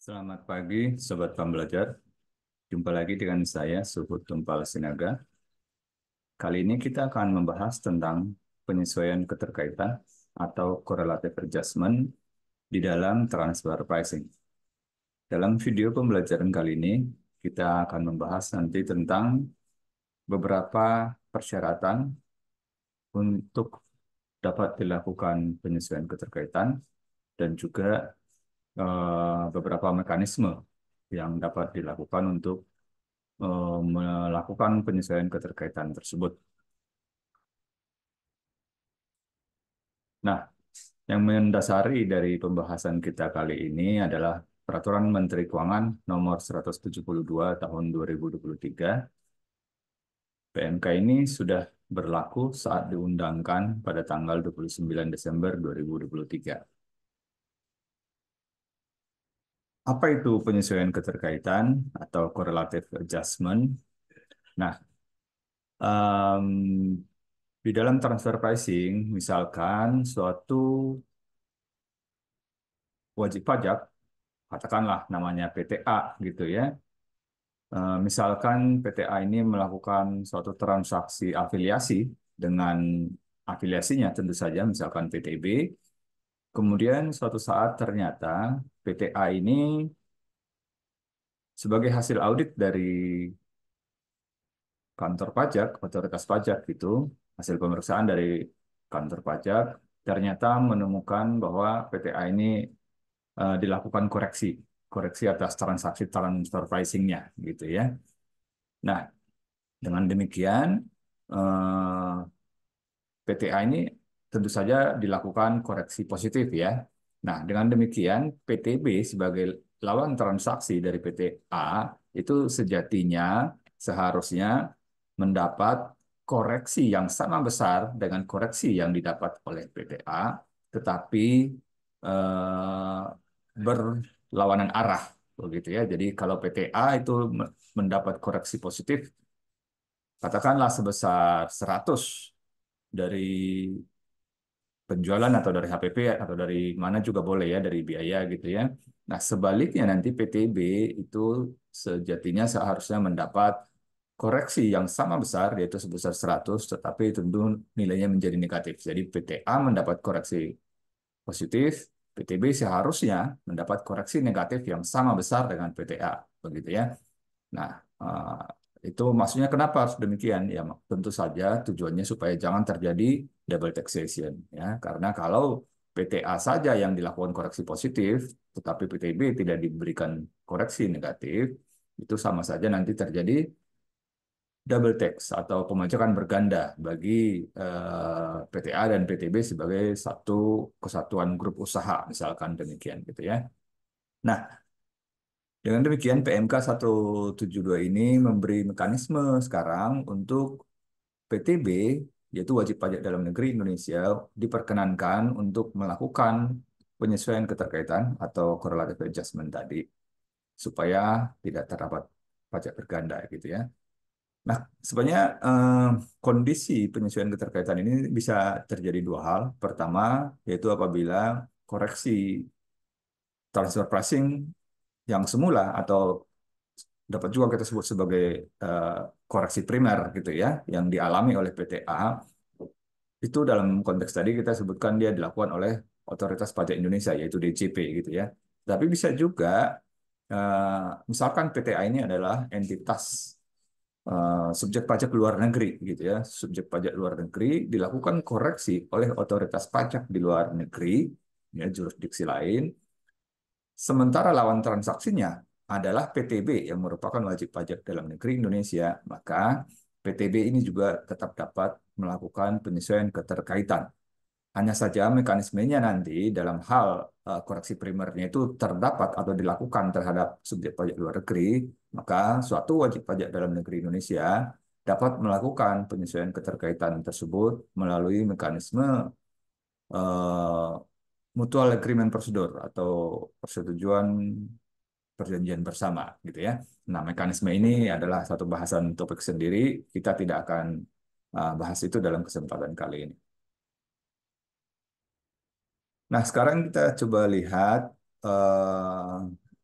Selamat pagi, Sobat Pembelajar. Jumpa lagi dengan saya, Suhud Tumpal Sinaga. Kali ini kita akan membahas tentang penyesuaian keterkaitan atau correlative adjustment di dalam transfer pricing. Dalam video pembelajaran kali ini, kita akan membahas nanti tentang beberapa persyaratan untuk dapat dilakukan penyesuaian keterkaitan dan juga beberapa mekanisme yang dapat dilakukan untuk melakukan penyesuaian keterkaitan tersebut. Nah, yang mendasari dari pembahasan kita kali ini adalah Peraturan Menteri Keuangan Nomor 172 Tahun 2023. PMK ini sudah berlaku saat diundangkan pada tanggal 29 Desember 2023. Apa itu penyesuaian keterkaitan atau correlative adjustment? Nah, em, di dalam transfer pricing, misalkan suatu wajib pajak, katakanlah namanya PTA gitu ya. Misalkan PTA ini melakukan suatu transaksi afiliasi dengan afiliasinya tentu saja, misalkan PTB. Kemudian suatu saat ternyata PTA ini sebagai hasil audit dari kantor pajak, otoritas pajak gitu, hasil pemeriksaan dari kantor pajak, ternyata menemukan bahwa PTA ini dilakukan koreksi, koreksi atas transaksi transfer pricing-nya gitu ya. Nah, dengan demikian PTA ini tentu saja dilakukan koreksi positif ya. Nah, dengan demikian PTB sebagai lawan transaksi dari PTA itu sejatinya seharusnya mendapat koreksi yang sama besar dengan koreksi yang didapat oleh PTA, tetapi eh, berlawanan arah begitu ya. Jadi kalau PTA itu mendapat koreksi positif, katakanlah sebesar 100 dari penjualan atau dari HPP atau dari mana juga boleh ya, dari biaya gitu ya. Nah, sebaliknya nanti PTB itu sejatinya seharusnya mendapat koreksi yang sama besar, yaitu sebesar 100, tetapi tentu nilainya menjadi negatif. Jadi PTA mendapat koreksi positif, PTB seharusnya mendapat koreksi negatif yang sama besar dengan PTA, begitu ya. Nah, itu maksudnya kenapa harus demikian? Ya, tentu saja tujuannya supaya jangan terjadi double taxation, ya. Karena kalau PTA saja yang dilakukan koreksi positif, tetapi PTB tidak diberikan koreksi negatif, itu sama saja nanti terjadi double tax atau pemajakan berganda bagi PTA dan PTB sebagai satu kesatuan grup usaha, misalkan demikian, gitu ya. Nah, dengan demikian, PMK 172 ini memberi mekanisme sekarang untuk PTB, yaitu wajib pajak dalam negeri Indonesia, diperkenankan untuk melakukan penyesuaian keterkaitan atau correlative adjustment tadi, supaya tidak terdapat pajak berganda gitu ya. Nah, sebenarnya kondisi penyesuaian keterkaitan ini bisa terjadi dua hal. Pertama, yaitu apabila koreksi transfer pricing yang semula atau dapat juga kita sebut sebagai eh, koreksi primer gitu ya, yang dialami oleh PTA, itu dalam konteks tadi kita sebutkan dia dilakukan oleh Otoritas Pajak Indonesia, yaitu DJP gitu ya. Tapi bisa juga, misalkan PTA ini adalah entitas subjek pajak luar negeri gitu ya, subjek pajak luar negeri dilakukan koreksi oleh otoritas pajak di luar negeri, ya jurisdiksi lain. Sementara lawan transaksinya adalah PTB yang merupakan wajib pajak dalam negeri Indonesia, maka PTB ini juga tetap dapat melakukan penyesuaian keterkaitan. Hanya saja mekanismenya nanti dalam hal koreksi primernya itu terdapat atau dilakukan terhadap subjek pajak luar negeri, maka suatu wajib pajak dalam negeri Indonesia dapat melakukan penyesuaian keterkaitan tersebut melalui mekanisme eh, mutual agreement procedure atau persetujuan perjanjian bersama gitu ya. Nah, mekanisme ini adalah satu bahasan topik sendiri. Kita tidak akan bahas itu dalam kesempatan kali ini. Nah, sekarang kita coba lihat eh,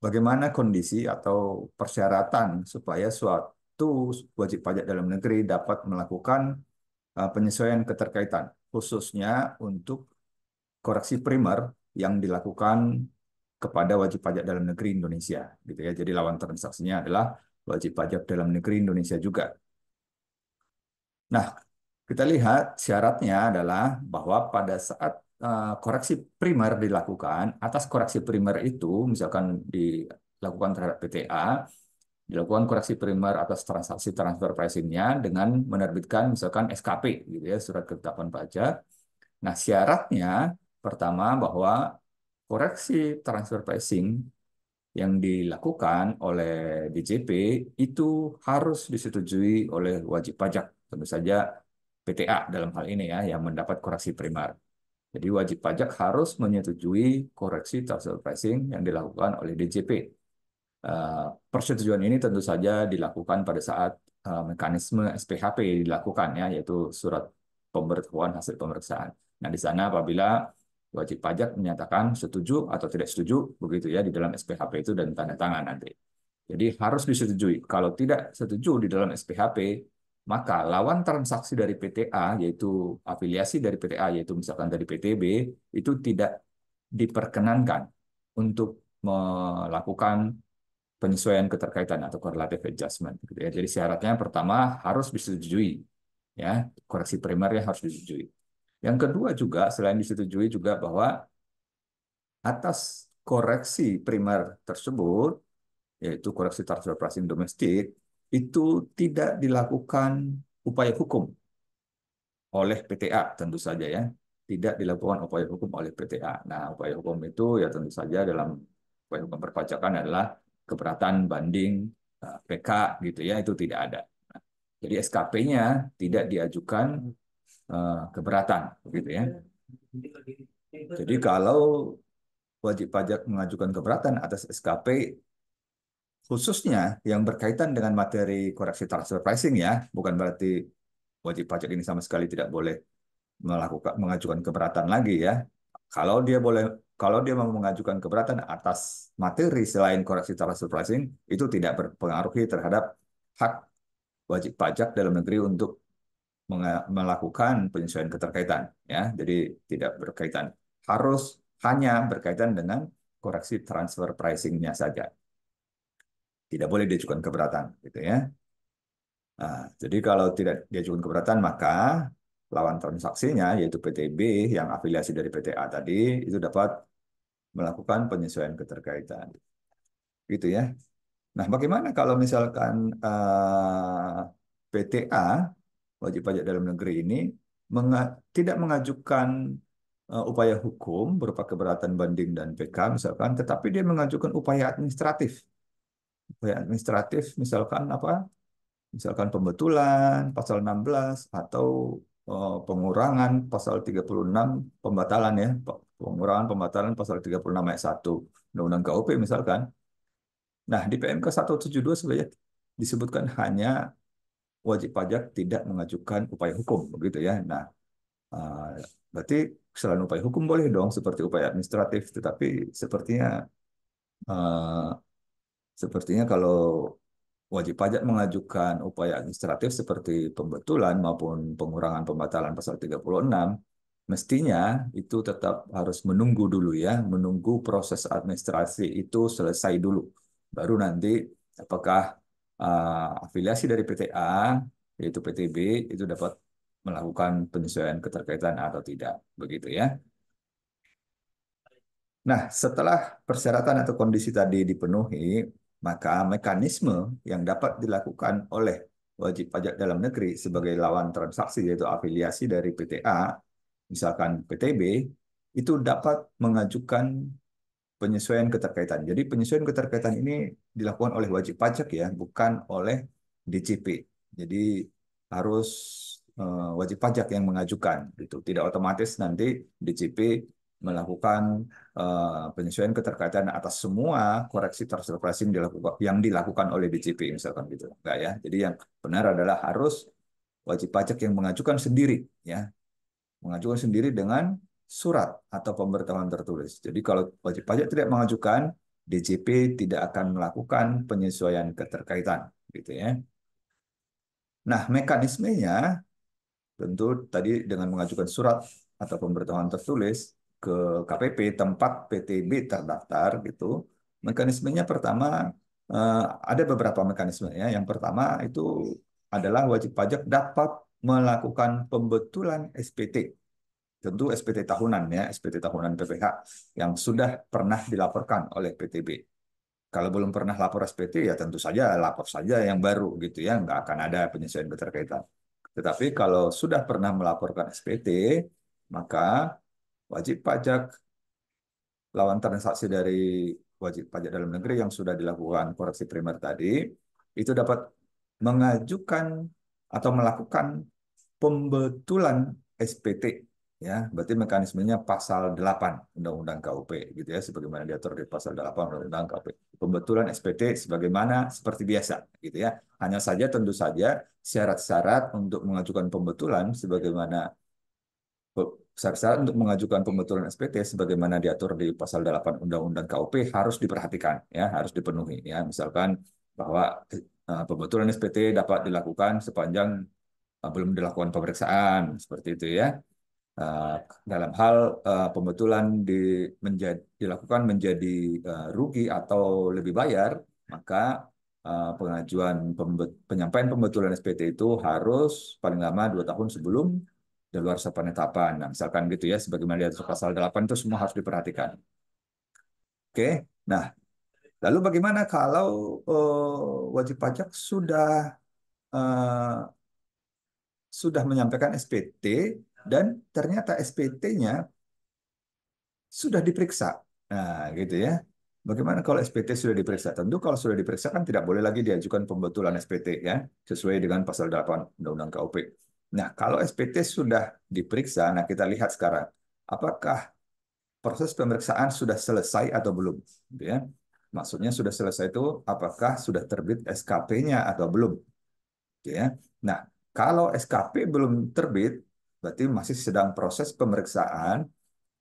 bagaimana kondisi atau persyaratan supaya suatu wajib pajak dalam negeri dapat melakukan penyesuaian keterkaitan, khususnya untuk koreksi primer yang dilakukan kepada wajib pajak dalam negeri Indonesia, gitu ya. Jadi lawan transaksinya adalah wajib pajak dalam negeri Indonesia juga. Nah, kita lihat syaratnya adalah bahwa pada saat koreksi primer dilakukan, atas koreksi primer itu misalkan dilakukan terhadap PTA, dilakukan koreksi primer atas transaksi transfer pricing-nya dengan menerbitkan misalkan SKP, gitu ya, surat ketetapan pajak. Nah, syaratnya pertama bahwa koreksi transfer pricing yang dilakukan oleh DJP itu harus disetujui oleh wajib pajak, tentu saja PTA dalam hal ini ya, yang mendapat koreksi primer. Jadi wajib pajak harus menyetujui koreksi transfer pricing yang dilakukan oleh DJP. Persetujuan ini tentu saja dilakukan pada saat mekanisme SPHP dilakukan ya, yaitu surat pemberitahuan hasil pemeriksaan. Nah, di sana apabila wajib pajak menyatakan setuju atau tidak setuju begitu ya di dalam SPHP itu dan tanda tangan nanti. Jadi harus disetujui. Kalau tidak setuju di dalam SPHP, maka lawan transaksi dari PTA yaitu afiliasi dari PTA yaitu misalkan dari PTB itu tidak diperkenankan untuk melakukan penyesuaian keterkaitan atau correlative adjustment gitu ya. Jadi syaratnya pertama harus disetujui ya, koreksi primernya harus disetujui. Yang kedua juga selain disetujui juga bahwa atas koreksi primer tersebut yaitu koreksi transfer pricing domestik itu tidak dilakukan upaya hukum oleh PTA tentu saja ya. Tidak dilakukan upaya hukum oleh PTA. Nah, upaya hukum itu ya tentu saja dalam upaya hukum perpajakan adalah keberatan banding PK gitu ya, itu tidak ada. Nah, jadi SKP-nya tidak diajukan keberatan begitu ya. Jadi kalau wajib pajak mengajukan keberatan atas SKP khususnya yang berkaitan dengan materi koreksi transfer pricing ya, bukan berarti wajib pajak ini sama sekali tidak boleh mengajukan keberatan lagi ya. Kalau dia boleh, kalau dia mau mengajukan keberatan atas materi selain koreksi transfer pricing, itu tidak berpengaruh terhadap hak wajib pajak dalam negeri untuk melakukan penyesuaian keterkaitan ya. Jadi tidak berkaitan. Harus hanya berkaitan dengan koreksi transfer pricing-nya saja. Tidak boleh diajukan keberatan gitu ya. Nah, jadi kalau tidak diajukan keberatan maka lawan transaksinya yaitu PTB yang afiliasi dari PTA tadi itu dapat melakukan penyesuaian keterkaitan. Gitu ya. Nah, bagaimana kalau misalkan PTA wajib pajak dalam negeri ini tidak mengajukan upaya hukum berupa keberatan banding dan PK misalkan, tetapi dia mengajukan upaya administratif. Upaya administratif misalkan apa? Misalkan pembetulan pasal 16 atau pengurangan pasal 36 pembatalan ya, pengurangan pembatalan pasal 36 ayat 1 Undang-Undang KUP misalkan. Nah, di PMK 172 sebenarnya disebutkan hanya wajib pajak tidak mengajukan upaya hukum begitu ya. Nah, berarti selain upaya hukum boleh dong seperti upaya administratif, tetapi sepertinya eh, sepertinya kalau wajib pajak mengajukan upaya administratif seperti pembetulan maupun pengurangan pembatalan pasal 36, mestinya itu tetap harus menunggu dulu ya, menunggu proses administrasi itu selesai dulu. Baru nanti apakah afiliasi dari PTA, yaitu PTB, itu dapat melakukan penyesuaian keterkaitan atau tidak. Begitu ya. Nah, setelah persyaratan atau kondisi tadi dipenuhi, maka mekanisme yang dapat dilakukan oleh wajib pajak dalam negeri sebagai lawan transaksi yaitu afiliasi dari PTA, misalkan PTB, itu dapat mengajukan penyesuaian keterkaitan. Jadi penyesuaian keterkaitan ini dilakukan oleh wajib pajak ya, bukan oleh DJP. Jadi harus wajib pajak yang mengajukan gitu. Tidak otomatis nanti DJP melakukan penyesuaian keterkaitan atas semua koreksi transfer pricing yang dilakukan oleh DJP misalkan gitu. Enggak ya. Jadi yang benar adalah harus wajib pajak yang mengajukan sendiri ya, mengajukan sendiri dengan surat atau pemberitahuan tertulis. Jadi kalau wajib pajak tidak mengajukan, DJP tidak akan melakukan penyesuaian keterkaitan, gitu ya. Nah, mekanismenya tentu tadi dengan mengajukan surat atau pemberitahuan tertulis ke KPP tempat PTB terdaftar gitu. Mekanismenya pertama ada beberapa mekanisme ya. Yang pertama itu adalah wajib pajak dapat melakukan pembetulan SPT. Tentu SPT tahunan ya, SPT tahunan PPH yang sudah pernah dilaporkan oleh PTB. Kalau belum pernah lapor SPT ya tentu saja lapor saja yang baru gitu ya, nggak akan ada penyesuaian keterkaitan. Tetapi kalau sudah pernah melaporkan SPT, maka wajib pajak lawan transaksi dari wajib pajak dalam negeri yang sudah dilakukan koreksi primer tadi, itu dapat mengajukan atau melakukan pembetulan SPT ya, berarti mekanismenya pasal 8 Undang-Undang KUP gitu ya, sebagaimana diatur di pasal 8 Undang-Undang KUP. Pembetulan SPT sebagaimana seperti biasa gitu ya. Hanya saja tentu saja syarat-syarat untuk mengajukan pembetulan sebagaimana syarat-syarat untuk mengajukan pembetulan SPT sebagaimana diatur di pasal 8 Undang-Undang KUP harus diperhatikan ya, harus dipenuhi ya. Misalkan bahwa pembetulan SPT dapat dilakukan sepanjang belum dilakukan pemeriksaan seperti itu ya. Uh, Dalam hal pembetulan dilakukan menjadi rugi atau lebih bayar, maka penyampaian pembetulan SPT itu harus paling lama 2 tahun sebelum daluarsa penetapan. Nah, misalkan gitu ya, sebagaimana diatur pasal 8 itu semua harus diperhatikan. Oke, nah lalu bagaimana kalau wajib pajak uh, sudah menyampaikan SPT dan ternyata SPT-nya sudah diperiksa. Nah, gitu ya. Bagaimana kalau SPT sudah diperiksa? Tentu kalau sudah diperiksa kan tidak boleh lagi diajukan pembetulan SPT ya, sesuai dengan pasal 8 Undang-Undang KUP. Nah, kalau SPT sudah diperiksa, nah kita lihat sekarang apakah proses pemeriksaan sudah selesai atau belum, gitu ya. Maksudnya sudah selesai itu apakah sudah terbit SKP-nya atau belum, gitu ya. Nah, kalau SKP belum terbit, berarti masih sedang proses pemeriksaan,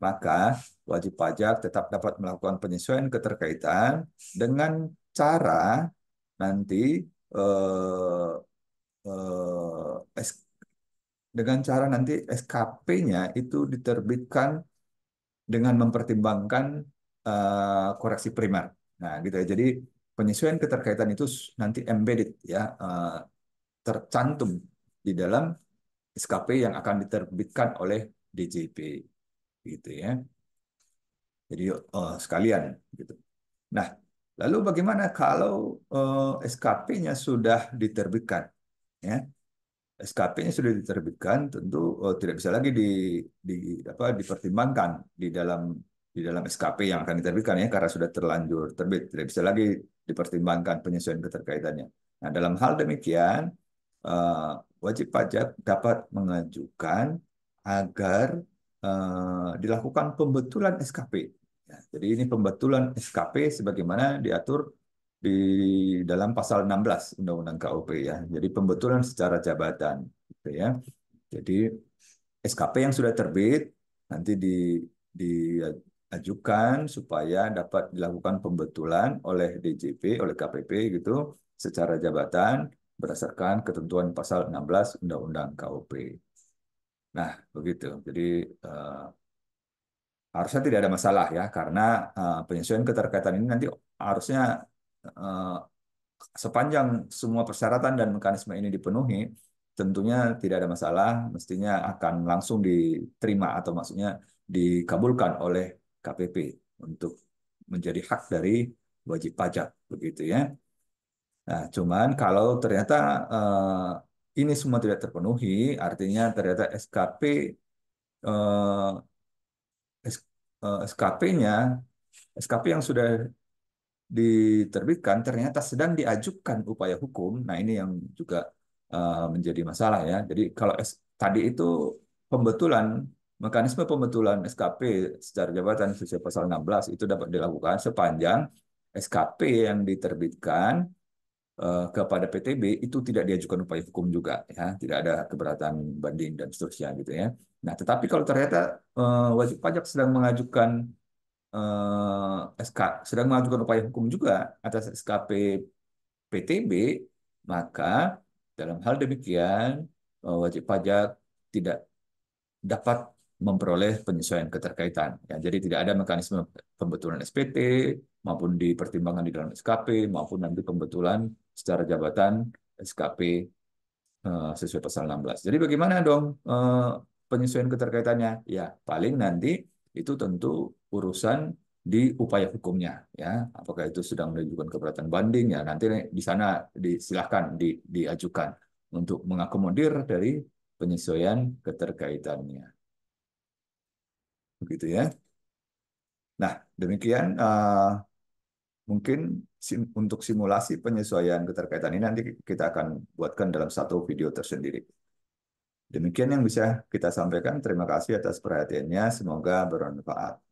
maka wajib pajak tetap dapat melakukan penyesuaian keterkaitan dengan cara nanti eh, eh, dengan cara nanti SKP-nya itu diterbitkan dengan mempertimbangkan koreksi primer. Nah, gitu ya. Jadi penyesuaian keterkaitan itu nanti embedded ya, tercantum di dalam SKP yang akan diterbitkan oleh DJP gitu ya. Jadi sekalian gitu. Nah, lalu bagaimana kalau SKP-nya sudah diterbitkan? Ya, SKP-nya sudah diterbitkan, tentu tidak bisa lagi di dipertimbangkan di dalam SKP yang akan diterbitkan ya, karena sudah terlanjur terbit, tidak bisa lagi dipertimbangkan penyesuaian keterkaitannya. Nah, dalam hal demikian, eh, wajib pajak dapat mengajukan agar dilakukan pembetulan SKP. Ya, jadi ini pembetulan SKP sebagaimana diatur di dalam pasal 16 Undang-Undang KUP ya. Jadi pembetulan secara jabatan gitu ya. Jadi SKP yang sudah terbit nanti diajukan supaya dapat dilakukan pembetulan oleh DJP, oleh KPP gitu secara jabatan berdasarkan ketentuan pasal 16 Undang-Undang KUP. Nah, begitu. Jadi eh, harusnya tidak ada masalah ya, karena penyesuaian keterkaitan ini nanti harusnya eh, sepanjang semua persyaratan dan mekanisme ini dipenuhi, tentunya tidak ada masalah, mestinya akan langsung diterima atau maksudnya dikabulkan oleh KPP untuk menjadi hak dari wajib pajak, begitu ya. Nah, cuman kalau ternyata ini semua tidak terpenuhi, artinya ternyata SKP-nya, SKP yang sudah diterbitkan ternyata sedang diajukan upaya hukum. Nah, ini yang juga menjadi masalah ya. Jadi kalau tadi itu pembetulan mekanisme pembetulan SKP secara jabatan sesuai pasal 16 itu dapat dilakukan sepanjang SKP yang diterbitkan kepada PTB itu tidak diajukan upaya hukum juga ya, tidak ada keberatan banding dan seterusnya gitu ya. Nah, tetapi kalau ternyata wajib pajak sedang mengajukan sedang mengajukan upaya hukum juga atas SKP PTB, maka dalam hal demikian wajib pajak tidak dapat memperoleh penyesuaian keterkaitan. Ya, jadi tidak ada mekanisme pembetulan SPT maupun di pertimbangan di dalam SKP maupun nanti pembetulan secara jabatan SKP sesuai pasal 16. Jadi bagaimana dong penyesuaian keterkaitannya? Ya, paling nanti itu tentu urusan di upaya hukumnya, ya. Apakah itu sedang menunjukkan keberatan banding, ya nanti di sana disilahkan diajukan untuk mengakomodir dari penyesuaian keterkaitannya. Begitu ya. Nah, demikian mungkin untuk simulasi penyesuaian keterkaitan ini nanti kita akan buatkan dalam satu video tersendiri. Demikian yang bisa kita sampaikan. Terima kasih atas perhatiannya. Semoga bermanfaat.